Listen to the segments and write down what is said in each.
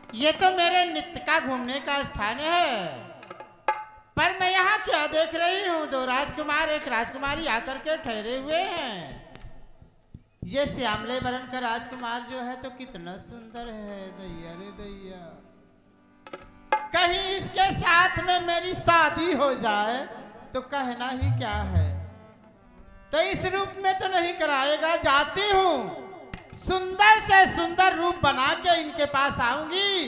ये तो मेरे नित्य का घूमने का स्थान है, पर मैं यहाँ क्या देख रही हूँ? दो राजकुमार एक राजकुमारी आकर के ठहरे हुए हैं। ये श्यामले वर्ण का राजकुमार जो है तो कितना सुंदर है, दैया रे दैया। कहीं इसके साथ में मेरी शादी हो जाए तो कहना ही क्या है। तो इस रूप में तो नहीं कराएगा, जाती हूँ सुंदर से सुंदर रूप बना के इनके पास आऊंगी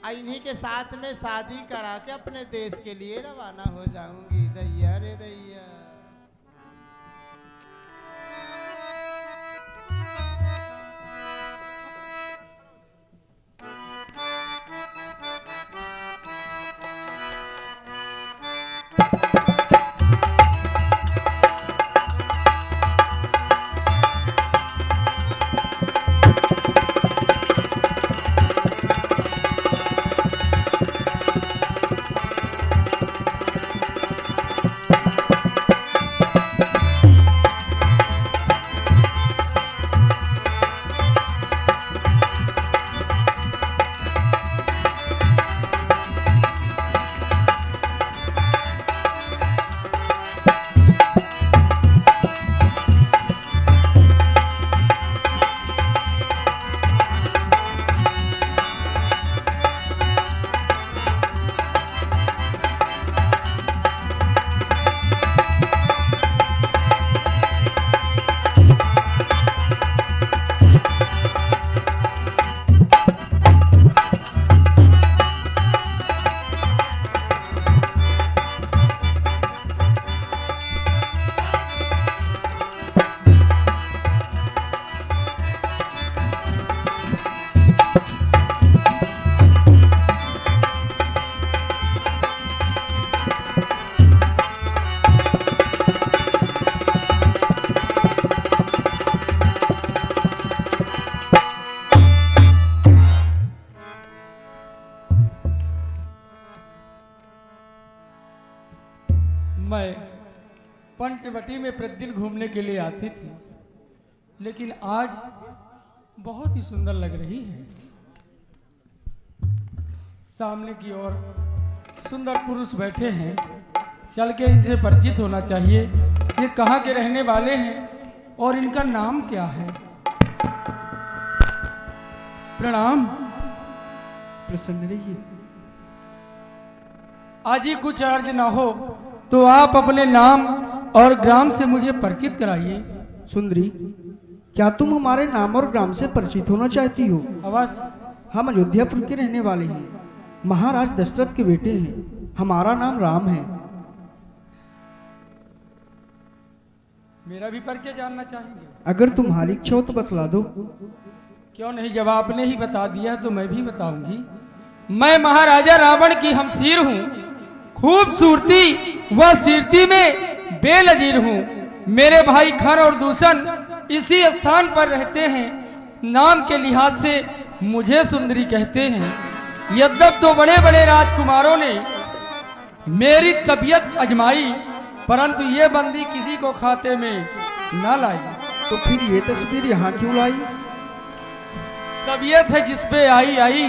और इन्हीं के साथ में शादी करा के अपने देश के लिए रवाना हो जाऊंगी, दैया रे दैया। मैं पंचवटी में प्रतिदिन घूमने के लिए आती थी, लेकिन आज बहुत ही सुंदर लग रही है। सामने की ओर सुंदर पुरुष बैठे हैं, चल के इनसे परिचित होना चाहिए। ये कहाँ के रहने वाले हैं और इनका नाम क्या है? प्रणाम। प्रसन्न रहिए। आज ही कुछ अर्ज ना हो तो आप अपने नाम और ग्राम से मुझे परिचित कराइए। सुंदरी, क्या तुम हमारे नाम और ग्राम से परिचित होना चाहती हो? अवश्य। हम अयोध्यापुर के रहने वाले हैं, महाराज दशरथ के बेटे हैं। हमारा नाम राम है। मेरा भी परिचय जानना चाहेंगे? अगर तुम्हारी इच्छा हो तो बतला दो। क्यों नहीं, जब आपने ही बता दिया तो मैं भी बताऊंगी। मैं महाराजा रावण की हमशीर हूँ, खूबसूरती व कीर्ति में बेनजीर हूँ। मेरे भाई खर और दूषण इसी स्थान पर रहते हैं। नाम के लिहाज से मुझे सुंदरी कहते हैं। यद्यप तो बड़े बड़े राजकुमारों ने मेरी तबीयत अजमाई, परंतु ये बंदी किसी को खाते में न लाई। तो फिर ये तस्वीर यहाँ क्यों लाई? तबीयत है जिस पे आई आई,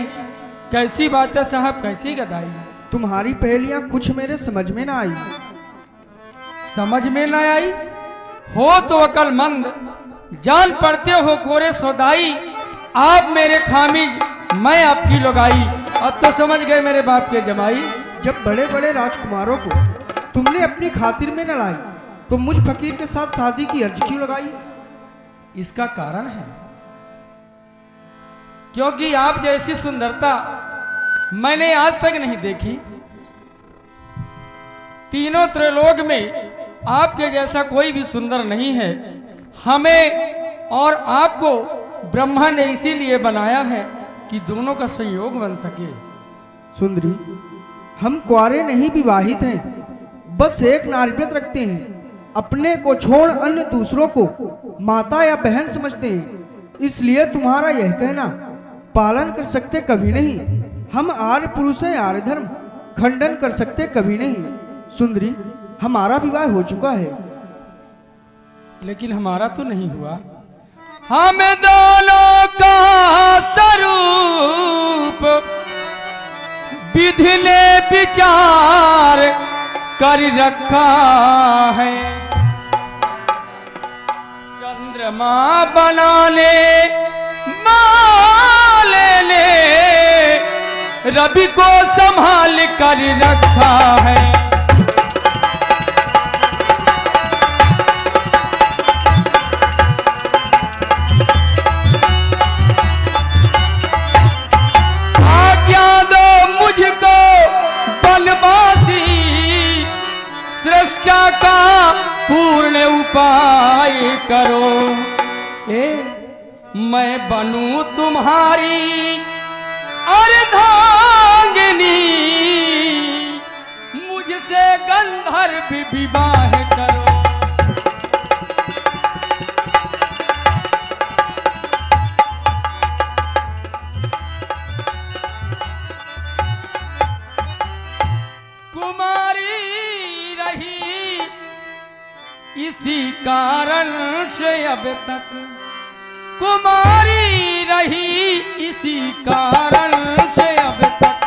कैसी बात है साहब, कैसी गदाई। तुम्हारी पहेलियां कुछ मेरे समझ में ना आई। समझ में न आई हो तो अकलमंद, जान पड़ते हो कोरे सौदाई। आप मेरे खामिज, मैं आपकी लुगाई। अब तो समझ गए मेरे बाप के जमाई। जब बड़े बड़े राजकुमारों को तुमने अपनी खातिर में न लाई तो मुझ फकीर के साथ शादी की अर्ज क्यों लगाई? इसका कारण है क्योंकि आप जैसी सुंदरता मैंने आज तक नहीं देखी। तीनों त्रिलोक में आपके जैसा कोई भी सुंदर नहीं है। हमें और आपको ब्रह्मा ने इसीलिए बनाया है कि दोनों का संयोग बन सके। सुंदरी, हम कुआरे नहीं विवाहित हैं, बस एक नारी व्रत रखते हैं। अपने को छोड़ अन्य दूसरों को माता या बहन समझते हैं। इसलिए तुम्हारा यह कहना पालन कर सकते कभी नहीं। हम आर्य पुरुष है, आर्य धर्म खंडन कर सकते कभी नहीं। सुंदरी, हमारा विवाह हो चुका है। लेकिन हमारा तो नहीं हुआ। हम दोनों का स्वरूप कर रखा है। चंद्रमा बनाने वाले ने रवि को संभाल कर रखा है। आज्ञा दो मुझको बनवासी, सृष्टा का पूर्ण उपाय करो। मैं बनूं तुम्हारी अर्धांगिनी, मुझसे गंधर्व विवाह करो। कुमारी रही इसी कारण से अब तक, कुमारी रही इसी कारण से अब तक।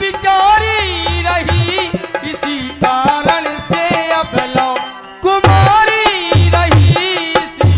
बिचारी रही इसी कारण से अब लो, कुमारी रही इसी।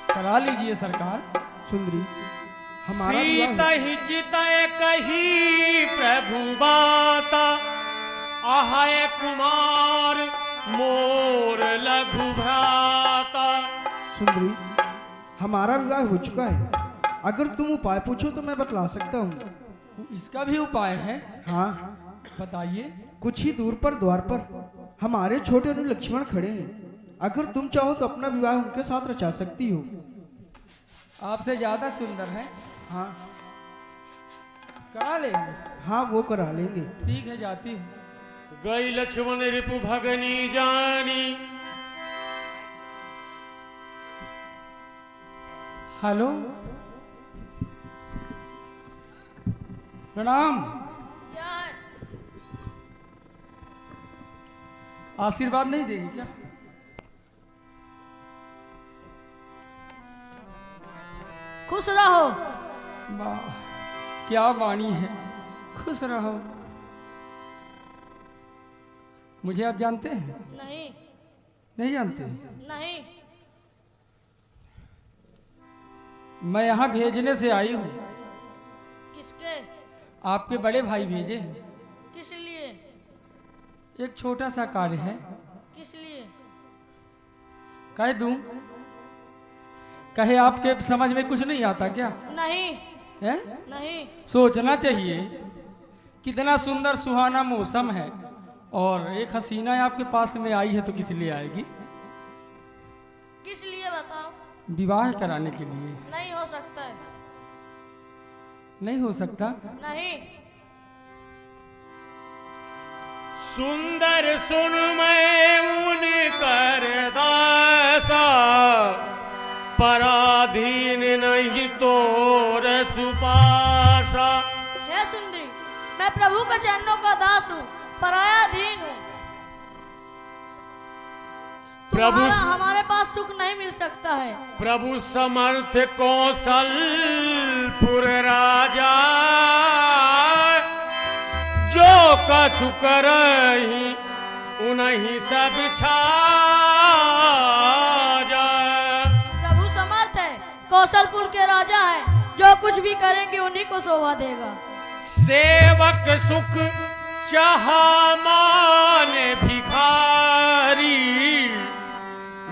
करा लीजिए सरकार। सुंदरी, हमारा सीता ही चितय कही प्रभु बाता, आहाय कुमार मोर लघु भ्राता। सुंदरी, हमारा विवाह हो चुका है। अगर तुम उपाय पूछो तो मैं बतला सकता हूँ। इसका भी उपाय है? हाँ, बताइए। कुछ ही दूर पर द्वार पर हमारे छोटे अनु लक्ष्मण खड़े हैं। अगर तुम चाहो तो अपना विवाह उनके साथ रचा सकती हो। आपसे ज्यादा सुंदर है। हाँ, करा लेंगे। हाँ, वो करा लेंगे। ठीक है, जाती हूँ। गई लक्ष्मण रिपु भगनी जानी, हेलो, प्रणाम। क्या है? आशीर्वाद नहीं देगी क्या? खुश रहो। वाह, क्या वाणी है। खुश रहो। मुझे आप जानते हैं? नहीं। नहीं जानते? नहीं। मैं यहाँ भेजने से आई हूँ। किसके? आपके बड़े भाई भेजे हैं। किस लिए? एक छोटा सा कार्य है। किस लिए? कह दूं? कहे आपके समझ में कुछ नहीं आता क्या? नहीं। है? नहीं। सोचना चाहिए। कितना सुंदर सुहाना मौसम है और एक हसीना आपके पास में आई है तो किस लिए आएगी? किस लिए बताओ? विवाह कराने के लिए। नहीं हो सकता है। नहीं हो सकता? नहीं। सुंदर सुन मैं उन कर दासा, पराधीन नहीं तोर सुपाशा। हे सुंदरी, मैं प्रभु के चरणों का दास हूँ, परायाधीन हूँ। प्रभु तुम्हारा हमारे पास सुख नहीं मिल सकता है। प्रभु समर्थ कौशलपुर राजा, जो कछु करही उन्हीं सब छाजा। प्रभु समर्थ है, कौशलपुर के राजा हैं, जो कुछ भी करेंगे उन्हीं को शोभा देगा। सेवक सुख चाहा मान भिखारी,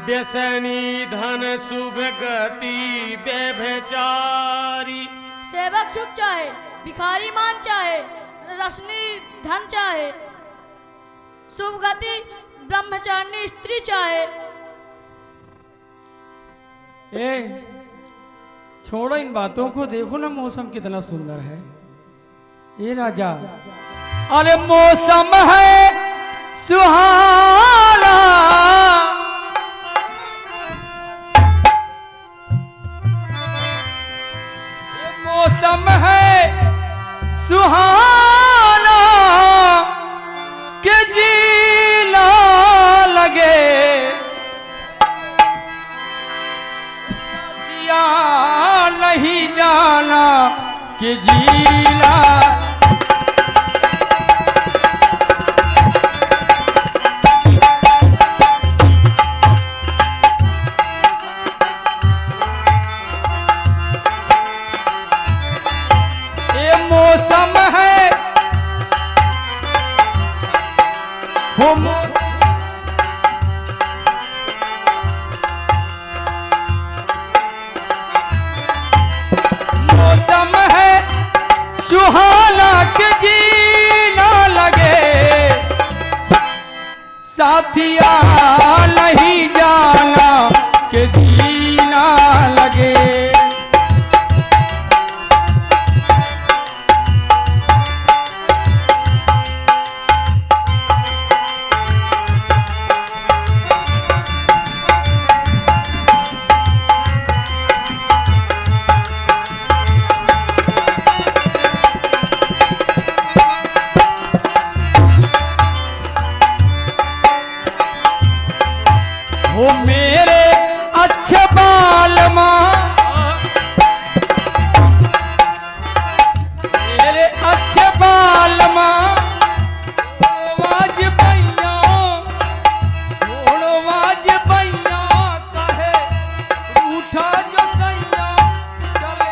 व्यसनी धन शुभ गति व्यभिचारी। सेवक सुख चाहे, भिखारी मान चाहे, रसनी धन चाहे, शुभ गति ब्रह्मचारिणी स्त्री चाहे। ए, छोड़ो इन बातों को, देखो ना मौसम कितना सुंदर है। ये राजा, अरे मौसम है सुहाना, मौसम है सुहाना के जीना लगे, दिया नहीं जाना कि जीना। मौसम है सुहाना के जीना लगे, साथिया नहीं जाना के जीना लगे। वो मेरे अच्छे बाल माँ, मेरे अच्छे बाल माँ, आवाज भैया, आवाज भैया कहे उठा जो सैया चले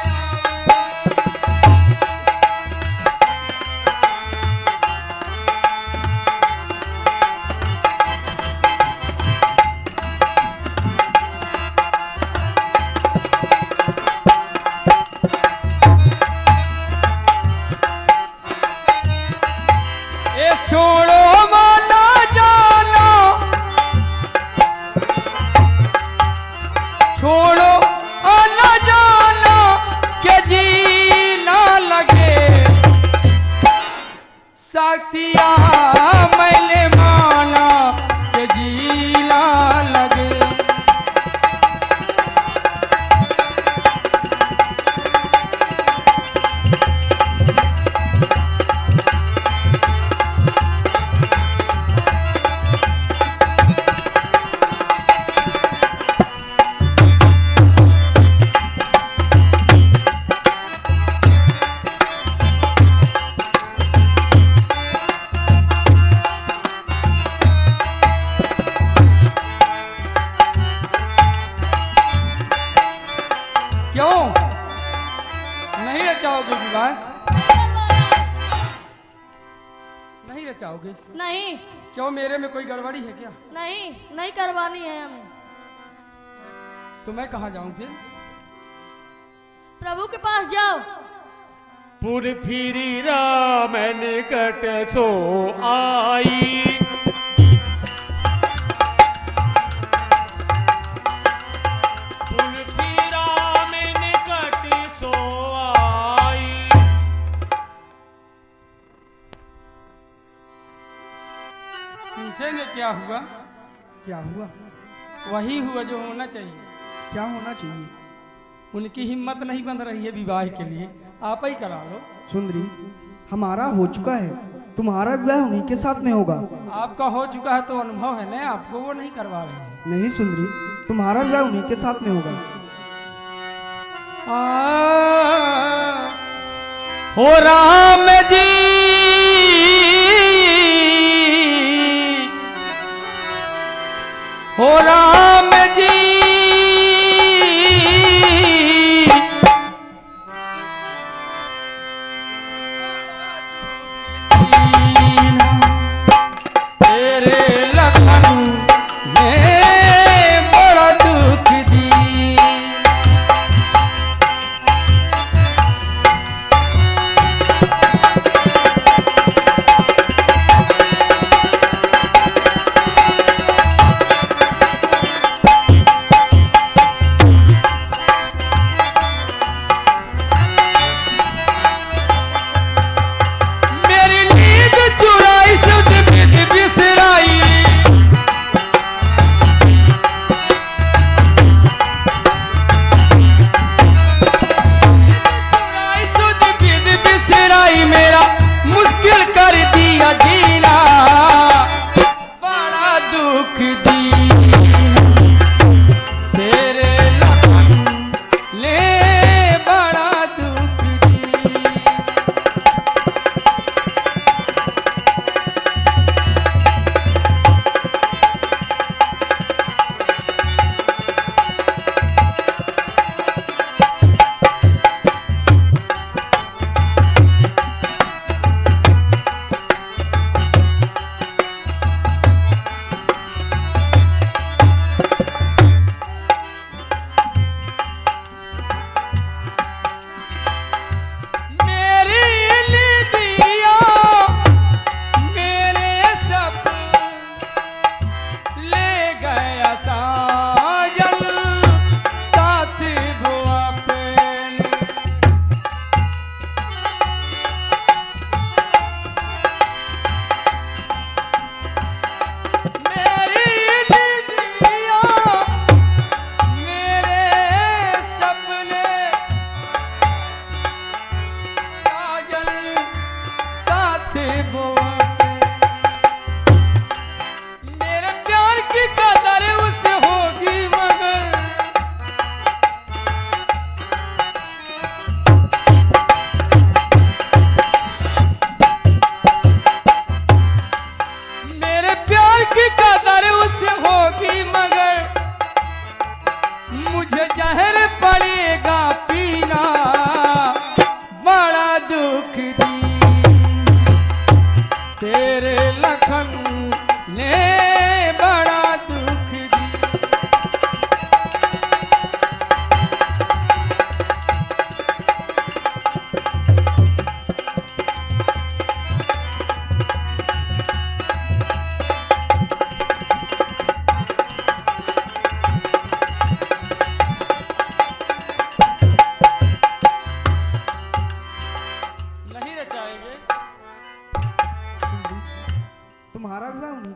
चाहोगे? नहीं क्यों, मेरे में कोई गड़बड़ी है क्या? नहीं नहीं करवानी है हमें। तो मैं कहाँ जाऊं फिर? प्रभु के पास जाओ। पुर फिरी राम निकट सो आई, पुर फिरी राम निकट सो आई। पूछेंगे क्या हुआ? क्या हुआ? वही हुआ जो होना चाहिए। क्या होना चाहिए? उनकी हिम्मत नहीं बन रही है विवाह के लिए, आप ही करा लो। सुंदरी, हमारा हो चुका है, तुम्हारा विवाह उन्हीं के साथ में होगा। आपका हो चुका है तो अनुभव है ना, आपको वो नहीं करवा रहे हैं। नहीं सुंदरी, तुम्हारा विवाह उन्हीं के साथ में होगा। हो राम जी, हो राम जी, तेरे लखन में बड़ा दुख दी।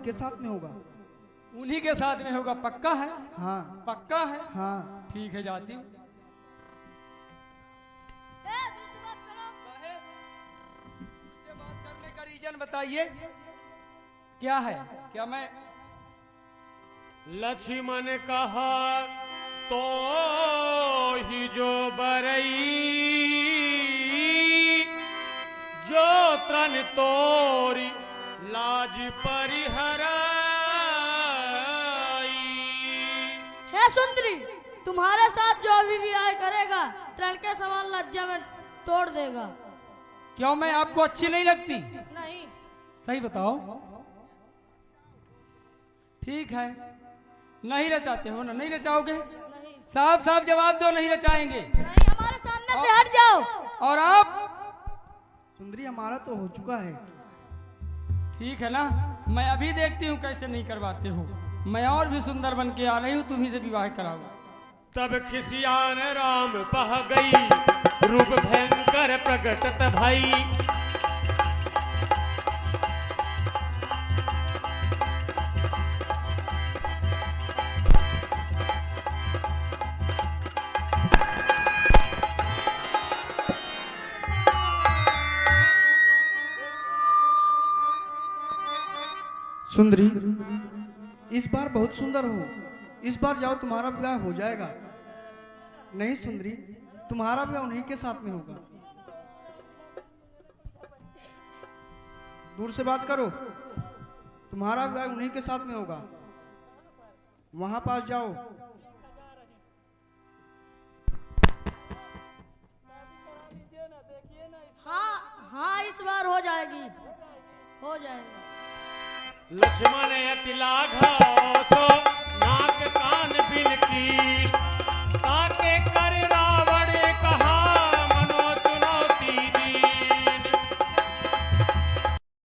के साथ में होगा। उन्हीं के साथ में होगा, पक्का है? हाँ पक्का है? हाँ। ठीक है, जाती हूँ। बात करने का रीजन बताइए, क्या है? क्या मैं लक्ष्मण कहा तो ही जो बरई, जो त्रन तोरी लाज परिहराई। हे सुंदरी, तुम्हारे साथ जो अभी विवाह करेगा तृण के समान लज्जा में तोड़ देगा। क्यों, मैं आपको अच्छी नहीं लगती? नहीं। सही बताओ। ठीक है, नहीं रचाते हो ना? नहीं रचाओगे? नहीं साफ साफ जवाब दो, नहीं रचाएंगे। नहीं, हमारे सामने से हट जाओ। और आप? सुंदरी हमारा तो हो चुका है। ठीक है ना, मैं अभी देखती हूँ कैसे नहीं करवाते हो। मैं और भी सुंदर बन के आ रही हूँ, तुम्ही से विवाह कराओ। तब खिसियान राम बह गई, रूप भयंकर प्रगटत भाई। सुंदरी, इस बार बहुत सुंदर हो, इस बार जाओ, तुम्हारा विवाह हो जाएगा। नहीं सुंदरी, तुम्हारा विवाह उन्हीं के साथ में होगा। दूर से बात करो, तुम्हारा विवाह उन्हीं के साथ में होगा। वहां पास जाओ। हाँ हाँ, इस बार हो जाएगी, हो जाएगी। लक्ष्मण अति लाघा